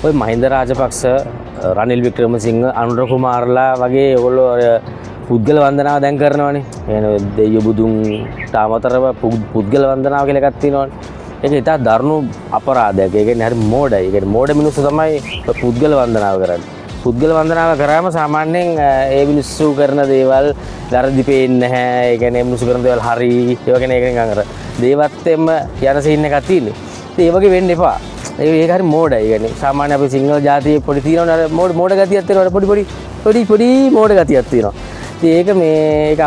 ඔය මහින්ද රාජපක්ෂ රනිල් වික්‍රමසිංහ අනුර කුමාරලා වගේ ඒගොල්ලෝ පුද්ගල වන්දනාව දැන් කරනවානේ. එන දෙවියෝ බුදුන්ට අමතරව පුද්ගල වන්දනාව කියලා එකක් තියෙනවානේ. ඒක ඉතා දරුණු අපරාධයක්. ඒ කියන්නේ හරි මෝඩයි. ඒ කියන්නේ මෝඩ මිනිස්සු තමයි පුද්ගල වන්දනාව කරන්නේ. පුද්ගල වන්දනාව කරාම සාමාන්‍යයෙන් ඒ මිනිස්සු කරන දේවල් වැරදි පේන්නේ නැහැ. ඒ කියන්නේ මිනිස්සු කරන දේවල් හරි. ඒවා කියන්නේ ඒක නිකන් අර දේවත්වෙම යන සීන් එකක් තියෙන්නේ. ඉතින් ඒ වගේ වෙන්න එපා. ඒක හරි මෝඩයි. ඒ කියන්නේ සාමාන්‍ය අපේ සිංහල ජාතියේ පොඩි තියෙනවනේ අර මෝඩ ගතියක් තියෙනවා. පොඩි මෝඩ ගතියක් තියෙනවා. ඉතින් ඒක මේක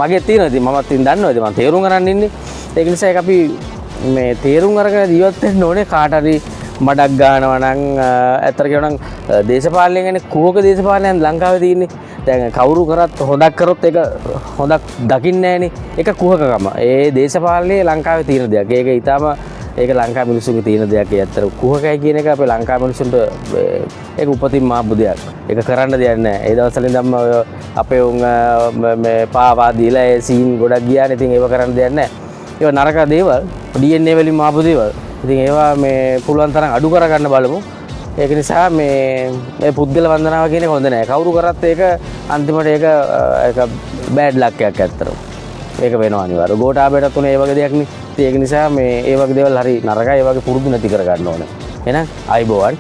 මගේ තියෙනවා. ඉතින් මමත් ඉතින් දන්නවා. ඉතින් මම තේරුම් ගන්න ඉන්නේ. ඒක නිසා ඒක අපි මේ තේරුම් අරගෙන ජීවත් වෙන්න ඕනේ. කාට හරි මඩක් ගන්නවා නම් ඇත්තට කියනවා නම් දේශපාලනය කියන්නේ කුහක දේශපාලනයක් ලංකාවේ තියෙන්නේ. දැන් කවුරු කරත් හොදක් කරොත් ඒක හොදක් දකින්නේ නැහනේ. ඒක කුහකකම. ඒ දේශපාලනයේ ලංකාවේ තියෙන දෙයක්. ඒක ඊටාම ඒක ලංකාවේ මිනිස්සුන්ගේ තියෙන දෙයක්. ඒ ඇත්තට කුහකයි කියන එක අපේ ලංකාවේ මිනිස්සුන්ට ඒක උපතින්ම ආපු දෙයක්. ඒක කරන්න දෙයක් නැහැ. ඒ දවස්වල ඉඳන්ම අපේ උන් මේ පාවා දීලා ඒ සීන් ගොඩක් ගියානේ. ඉතින් ඒව කරන්න දෙයක් නැහැ. ඒවා නරක දේවල් DNA වලින් ආපු දේවල්. ඉතින් ඒවා මේ පුළුවන් තරම් අඩු කරගන්න බලමු. ඒක නිසා මේ පුද්ගල වන්දනාව කියන එක හොඳ නෑ. කවුරු කරත් ඒක අන්තිමට ඒක බෑඩ් ලක් එකක් ඇත්තටම. ඒක වෙනවා අනිවාර්යයෙන්. ගෝඨාභයටත් උනේ ඒ වගේ දෙයක් නේ. ඉතින් ඒක නිසා මේ ඒ වගේ දේවල් හරි නරකයි. ඒ වගේ පුරුදු නැති කරගන්න ඕනේ. එහෙනම් ආයිබෝවන්.